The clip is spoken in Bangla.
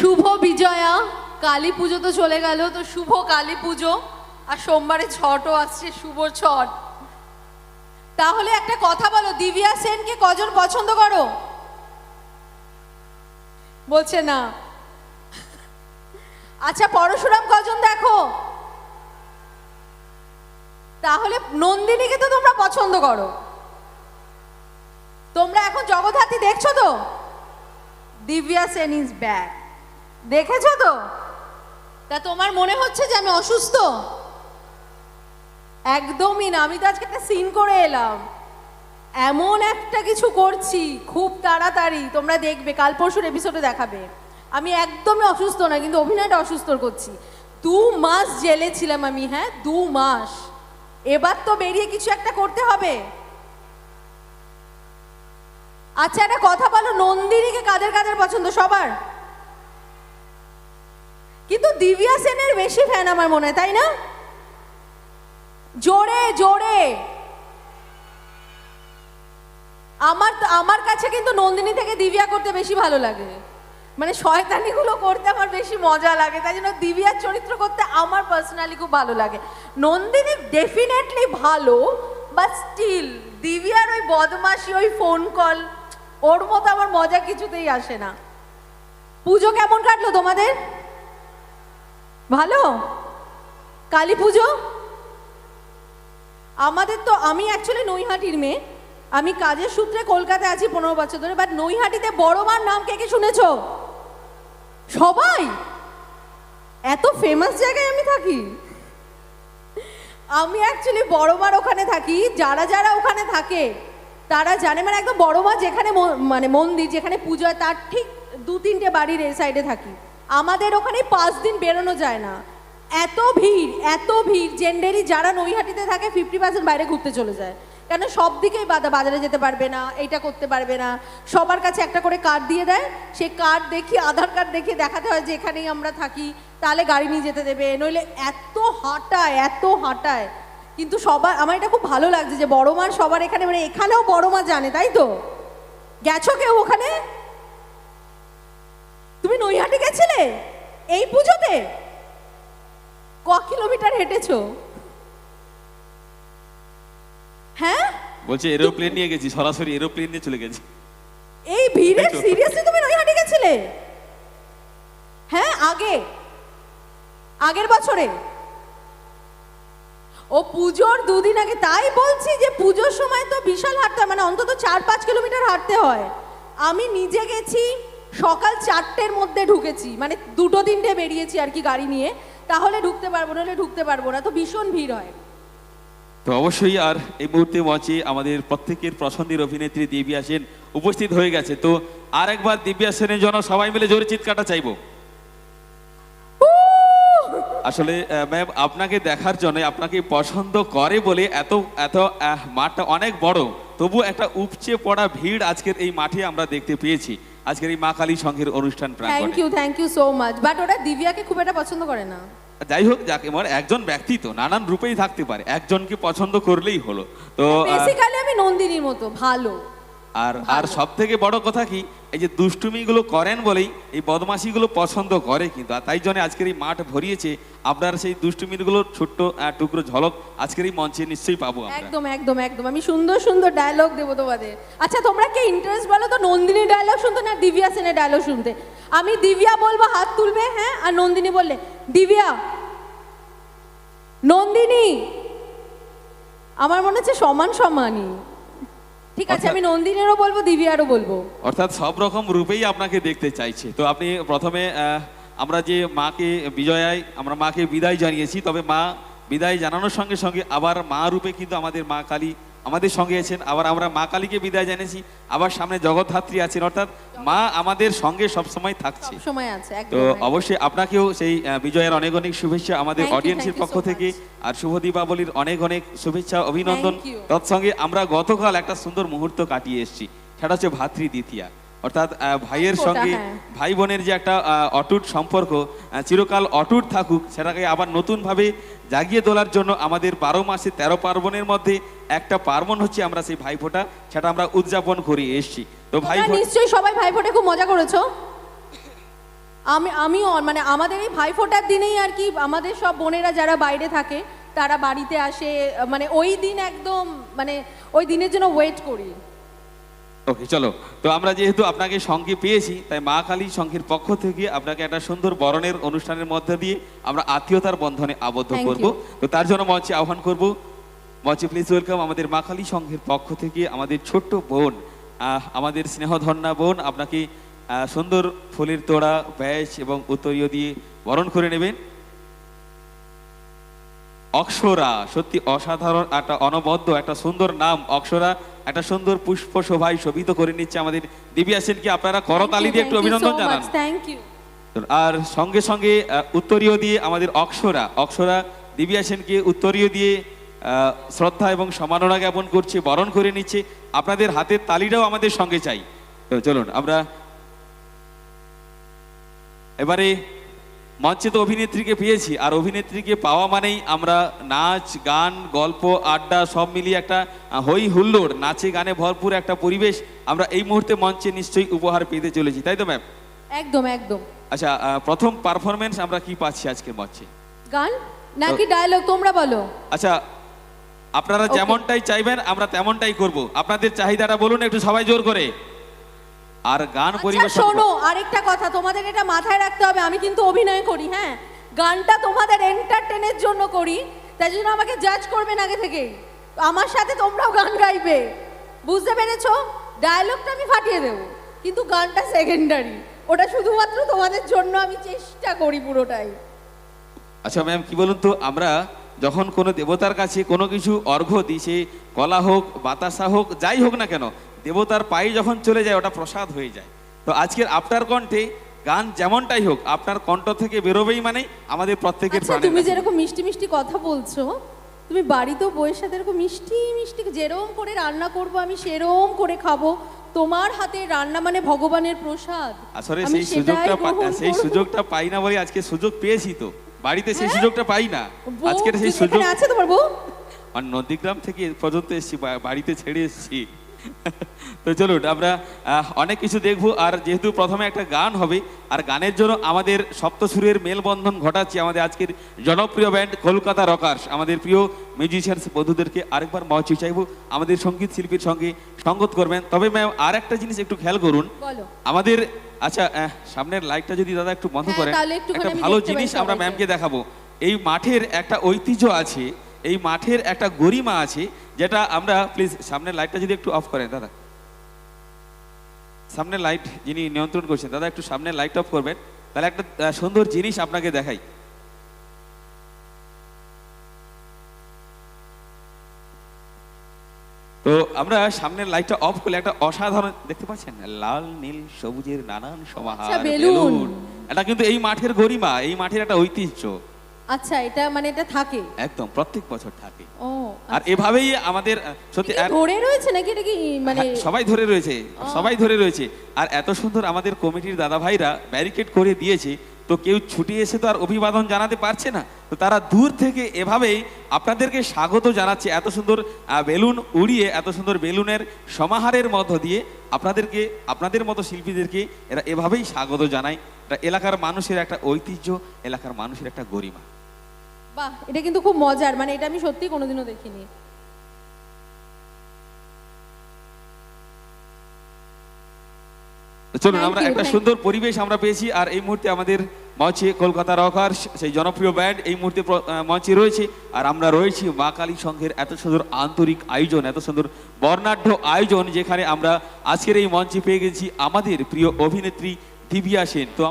শুভ বিজয়া, কালী পুজো তো চলে গেল, তো শুভ কালী পুজো, আর সোমবারে ছটও আসছে, শুভ ছট। তাহলে একটা কথা বলো, দিব্যা সেনকে কজন পছন্দ করো? বলছে না। আচ্ছা, পরশুরাম কজন দেখো? তাহলে নন্দিনীকে তো তোমরা পছন্দ করো। তোমরা এখন জগদ্ধাত্রী দেখছো তো? দিব্যা সেন ইজ ব্যাক, দেখেছো তো? তা তোমার মনে হচ্ছে যে আমি অসুস্থ? একদমই না। আমি তো আজকে একটা সিন করে এলাম, এমন একটা কিছু করছি খুব তাড়াতাড়ি, তোমরা দেখবে কাল পরশুর এপিসোডে দেখাবে। আমি একদমই অসুস্থ না, কিন্তু অভিনয়টা অসুস্থ করছি। 2 মাস জেলে ছিলাম আমি, হ্যাঁ 2 মাস। এবার তো বেরিয়ে কিছু একটা করতে হবে। আচ্ছা, একটা কথা বলো, নন্দিনীকে কাদের কাদের পছন্দ? সবার। কিন্তু দিব্যা সেনের বেশি ফ্যান আমার মনে হয়, তাই না? জোরে জোরে। আমার কাছে কিন্তু নন্দিনী থেকে দিব্যা করতে বেশি ভালো লাগে, মানে শয়তানিগুলো করতে আমার বেশি মজা লাগে, তাই জন্য দিব্যার চরিত্র করতে আমার পার্সোনালি খুব ভালো লাগে। নন্দিনী ডেফিনেটলি ভালো, বাট স্টিল দিব্যার ওই বদমাশি, ওই ফোন কল, ওর মতো আমার মজা কিছুতেই আসে না। পুজো কেমন কাটলো তোমাদের? ভালো? কালী পুজো আমাদের তো, আমি অ্যাকচুয়ালি নৈহাটির মেয়ে, আমি কাজের সূত্রে কলকাতায় আছি 15 বছর ধরে, বাট নৈহাটিতে বড় মার নাম কে কে শুনেছ? সবাই? এত ফেমাস জায়গায় আমি থাকি। আমি অ্যাকচুয়ালি বড় মার ওখানে থাকি, যারা যারা ওখানে থাকে তারা জানে, মানে একদম বড় মা যেখানে মানে মন্দির যেখানে পুজো হয় তার ঠিক 2-3টে বাড়ির এই সাইডে থাকি। আমাদের ওখানে 5 দিন বেরোনো যায় না, এত ভিড় এত ভিড়। জেন্ডারি যারা নৈহাটিতে থাকে 50% বাইরে ঘুরতে চলে যায়, কেন সব দিকেই বাধা, বাজারে যেতে পারবে না, এইটা করতে পারবে না। সবার কাছে একটা করে কার্ড দিয়ে দেয়, সেই কার্ড দেখিয়ে, আধার কার্ড দেখিয়ে দেখাতে হয় যে এখানেই আমরা থাকি, তাহলে গাড়ি নিয়ে যেতে দেবে, নইলে এত হাঁটায় এত হাঁটায়। কিন্তু সবার, আমার এটা খুব ভালো লাগছে যে বড় মা সবার এখানে, মানে এখানেও বড় মা জানে, তাই তো? গেছো কেউ ওখানে? তুমি নৈহাটি গেছিলে এই পুজোতে? ক কিলোমিটার হেঁটেছো? হ্যাঁ বলছে এরোপ্লেন নিয়ে গেছি, সরাসরি এরোপ্লেন নিয়ে চলে গেছি। এই ভিড়ে সিরিয়াসলি তুমি নৈহাটি গেছিলে? হ্যাঁ, আগের বছরে? ও পুজোর 2 দিন আগে। তাই বলছি যে পুজোর সময় তো বিশাল হাঁটতে হয়, মানে অন্তত 4-5 কিলোমিটার হাঁটতে হয়। আমি নিজে গেছি, সকাল 4টের মধ্যে ঢুকেছি, মানে 2-3টে বেরিয়েছি আর কি গাড়ি নিয়ে, তাহলে ঢুকতে পারবো, নাহলে ঢুকতে পারবো না, তো ভীষণ ভিড় হয়। তো অবশ্যই, আর এই মুহূর্তে মঞ্চে আমাদের প্রত্যেকের পছন্দের অভিনেত্রী দিব্যা সেন উপস্থিত হয়ে গেছে। তো আর একবার দিব্যা সেনের জন্য সবাই মিলে জোরে চিৎকারটা চাইবো। আসলে ম্যাম, আপনাকে দেখার জন্য, আপনাকে পছন্দ করে বলে এত এত মাঠটা অনেক বড়, তবু একটা উপচে পড়া ভিড় আজকের এই মাঠে আমরা দেখতে পেয়েছি, আজকের এই মা কালী সংঘের অনুষ্ঠান প্রাঙ্গণে। Thank you so much. But ওরা দিব্যাকে খুব একটা পছন্দ করে না। যাই হোক, যাকে মানে একজন ব্যক্তি তো নানান রূপেই থাকতে পারে, একজনকে পছন্দ করলেই হলো। তো বেসিক্যালি আমি নন্দিনীর মতো ভালো। আর সব থেকে বড় কথা কি, এই যে দুষ্টুমিগুলো করেন বলেই এই বদমাশিগুলো পছন্দ করে কিন্তু, আর তাই জন্য আজকের এই মাঠ ভরিয়েছে। আপনার সেই দুষ্টুমিগুলো ছোট্ট টুকরো ঝলক আজকের এই মঞ্চে নিশ্চয়ই পাবো আমরা। একদম একদম একদম। আমি সুন্দর সুন্দর ডায়লগ দেবো তোমাদের। আচ্ছা, তোমরা কে ইন্টারেস্ট বলো তো, নন্দিনীর ডায়লগ শুনতে না দিব্যা সেনের ডায়লগ শুনতে? আমি দিব্যা বলবো, হাত তুলবে, হ্যাঁ, আর নন্দিনী বললে দিব্যা, নন্দিনী। আমার মনে হচ্ছে সমান সমানই। ঠিক আছে, আমি নন্দিনীরও বলবো, দিব্যারও বলবো, অর্থাৎ সব রকম রূপেই আপনাকে দেখতে চাইছে। তো আপনি প্রথমে, আমরা যে মাকে বিজয়ায়, আমরা মাকে বিদায় জানিয়েছি, তবে মা বিদায় জানানোর সঙ্গে সঙ্গে আবার মা রূপে কিন্তু আমাদের মা কালী আমাদের সঙ্গে আছেন। আবার আমরা মা কালীকে বিদায় জানিয়েছি, আবার সামনে জগদ্ধাত্রী আছেন, অর্থাৎ মা আমাদের সঙ্গে সবসময় থাকছে, সময় আছে। তো অবশ্যই আপনাকেও সেই বিজয়ের অনেক অনেক শুভেচ্ছা আমাদের অডিয়েন্সের পক্ষ থেকে, আর শুভ দীপাবলির অনেক অনেক শুভেচ্ছা, অভিনন্দন। তৎসঙ্গে আমরা গতকাল একটা সুন্দর মুহূর্ত কাটিয়ে এসেছি, সেটা হচ্ছে ভাতৃ দ্বিতীয়া, অর্থাৎ ভাইয়ের সঙ্গে ভাই বোনের যে একটা অটুট সম্পর্ক চিরকাল অটুট থাকুক, সেটাকে আবার নতুনভাবে জাগিয়ে তোলার জন্য আমাদের 12 মাসে 13 পার্বণের মধ্যে একটা পার্বণ হচ্ছে আমরা সেই ভাইফোঁটা, সেটা আমরা উদযাপন করে এসেছি। তো ভাই, নিশ্চয়ই সবাই ভাইফোঁটা খুব মজা করেছো। আমিও মানে আমাদের এই ভাইফোঁটার দিনেই আর কি আমাদের সব বোনেরা যারা বাইরে থাকে তারা বাড়িতে আসে, মানে ওই দিন একদম মানে ওই দিনের জন্য ওয়েট করি। ওকে চলো, তো আমরা যেহেতু আপনাকে সঙ্গে পেয়েছি তাই মা কালী সংঘের পক্ষ থেকে আপনাকে একটা সুন্দর বরণের অনুষ্ঠানের মধ্যে দিয়ে আমরা আত্মীয়তার বন্ধনে আবদ্ধ Thank করব। you. তো তার জন্য মঞ্চে আহ্বান করব, মঞ্চে প্লিজ ওয়েলকাম আমাদের মা কালী সংঘের পক্ষ থেকে আমাদের ছোট্ট বোন, আমাদের স্নেহধন্যা বোন, আপনাকে সুন্দর ফুলের তোড়া, ব্যাস এবং উত্তরীয় দিয়ে বরণ করে নেবেন। অক্ষরা, সত্যি অসাধারণ একটা অনবদ্য একটা সুন্দর নাম অক্ষরা, একটা সুন্দর পুষ্প শোভায় শোভিত করে নিচ্ছে আমাদের দিব্যা সেনকে। আপনারা করতালি দিয়ে একটু অভিনন্দন জানান। Thank you. আর সঙ্গে সঙ্গে উত্তরীয় দিয়ে আমাদের অক্ষরা দিব্যা সেনকে উত্তরীয় দিয়ে শ্রদ্ধা এবং সম্মাননা জ্ঞাপন করছে, বরণ করে নিচ্ছে। আপনাদের হাতের তালিটাও আমাদের সঙ্গে চাই। তো চলুন আমরা এবারে মঞ্চে তো অভিনেত্রীকে পেয়েছি, আর অভিনেত্রীকে পাওয়া মানেই আমরা নাচ গান গল্প আড্ডা সব মিলিয়ে একটা হই হুল্লোড়, নাচে গানে ভরপুর একটা পরিবেশ আমরা এই মুহূর্তে মঞ্চে নিশ্চয়ই উপহার পেতে চলেছি, তাই তো ম্যাম? একদম একদম। আচ্ছা, প্রথম পারফরমেন্স আমরা কি পাচ্ছি আজকের মঞ্চে? গান নাকি ডায়লগ তোমরা বলো। আচ্ছা, আপনারা যেমনটাই চাইবেন আমরা তেমনটাই করব। আপনাদের চাহিদাটা বলুন একটু সবাই জোর করে। আর গান পরিবেশন শোনো, আরেকটা কথা তোমাদের এটা মাথায় রাখতে হবে, আমি কিন্তু অভিনয় করি, হ্যাঁ, গানটা তোমাদের এন্টারটেনের জন্য করি, তাই জন্য আমাকে জাজ করবেন আগে থেকে। আমার সাথে তোমরাও গান গাইবে, বুঝতে পেরেছো? ডায়লগটা আমি ফাটিয়ে দেবো, কিন্তু গানটা সেকেন্ডারি, ওটা শুধুমাত্র তোমাদের জন্য আমি চেষ্টা করি পুরোটাই। আচ্ছা ম্যাম, কি বলুন তো, আমরা যখন কোনো দেবতার কাছে কোনো কিছু অর্ঘ্য দিই, সে কলা হোক বাতাসা হোক যাই হোক না কেন, দেবতার পায়ে যখন চলে যায় ওটা প্রসাদ হয়ে যায়। তো আজকের আপনার কণ্ঠে গান যেমনটাই হোক আপনার কণ্ঠ থেকে বেরোবেই মানে আমাদের প্রত্যেকের আচ্ছা, প্রাণে। তুমি যেরকম মিষ্টি মিষ্টি কথা বলছো, তুমি বাড়িতেও বউয়ের সাথে এরকম মিষ্টি মিষ্টি যেরকম করে রান্না করব আমি সেরকম করে খাবো। তোমার হাতে রান্না মানে ভগবানের প্রসাদ। আসলে আমি সেই সুযোগটা পাই না বলে আজকে সুযোগ পেয়েছি, তো বাড়িতে সেই সুযোগটা পাই না। আজকের সেই সুযোগ আছে তোমার বউ? আর নন্দীগ্রাম থেকে এ পর্যন্ত এসেছি, বাড়িতে ছেড়ে এসেছি। তো চলুন আমরা অনেক কিছু দেখবো। আর যেহেতু প্রথমে একটা গান হবে, আর গানের জন্য আমাদের সপ্তসুরের মেলবন্ধন ঘটাচ্ছি আমাদের আজকের জনপ্রিয় ব্যান্ড কলকাতা রকার্স। আমাদের প্রিয় মিউজিশিয়ানস বন্ধুদেরকে আরেকবার মঞ্চে চাইবো আমাদের সঙ্গীত শিল্পীর সঙ্গে সঙ্গত করবেন। তবে ম্যাম আর একটা জিনিস একটু খেয়াল করুন আমাদের। আচ্ছা, সামনের লাইটটা যদি দাদা একটু বন্ধ করেন, একটা ভালো জিনিস আমরা ম্যামকে দেখাবো। এই মাঠের একটা ঐতিহ্য আছে, এই মাঠের একটা গরিমা আছে, যেটা আমরা প্লিজ সামনের লাইটটা যদি একটু অফ করেন দাদা, সামনের লাইট যিনি নিয়ন্ত্রণ করছেন দাদা একটু সামনের লাইট অফ করবেন, তাহলে একটা সুন্দর জিনিস আপনাকে দেখাই। তো আমরা সামনের লাইটটা অফ করলে একটা অসাধারণ দেখতে পাচ্ছেন, লাল নীল সবুজের নানান সমাহার বেলুন। এটা কিন্তু এই মাঠের গরিমা, এই মাঠের একটা ঐতিহ্য। আচ্ছা, এটা মানে এটা থাকে একদম প্রত্যেক বছর থাকে। ও, আর এভাবেই আমাদের সত্যি ধরে রয়েছে নাকি এটা কি মানে সবাই ধরে রয়েছে, সবাই ধরে রয়েছে। আর এত সুন্দর আমাদের কমিটির দাদা ভাইরা ব্যারিকেড করে দিয়েছে, তো কেউ ছুটে এসে তো আর অভিবাদন জানাতে পারছে না, তো তারা দূর থেকে এভাবেই আপনাদেরকে স্বাগত জানাচ্ছে। এত সুন্দর বেলুন উড়িয়ে, এত সুন্দর বেলুনের সমাহারের মধ্য দিয়ে আপনাদেরকে, আপনাদের মতো শিল্পীদেরকে এরা এভাবেই স্বাগত জানায়। এটা এলাকার মানুষের একটা ঐতিহ্য, এলাকার মানুষের একটা গরিমা। বাহ, এটা কিন্তু খুব মজার, মানে এটা আমি সত্যি কোনোদিনও দেখিনি। চলুন আমরা একটা সুন্দর পরিবেশ আমরা পেয়েছি। আর এই মুহূর্তে আমাদের মঞ্চে কলকাতা রকার্স সেই জনপ্রিয় ব্যান্ড এই মুহূর্তে মঞ্চে রয়েছে, আর আমরা রয়েছি মা কালী সংঘের এত সুন্দর আন্তরিক আয়োজন, এত সুন্দর বর্ণাঢ্য আয়োজন, যেখানে আমরা আজকের এই মঞ্চে পেয়ে গেছি আমাদের প্রিয় অভিনেত্রী দিব্যা সেন। তো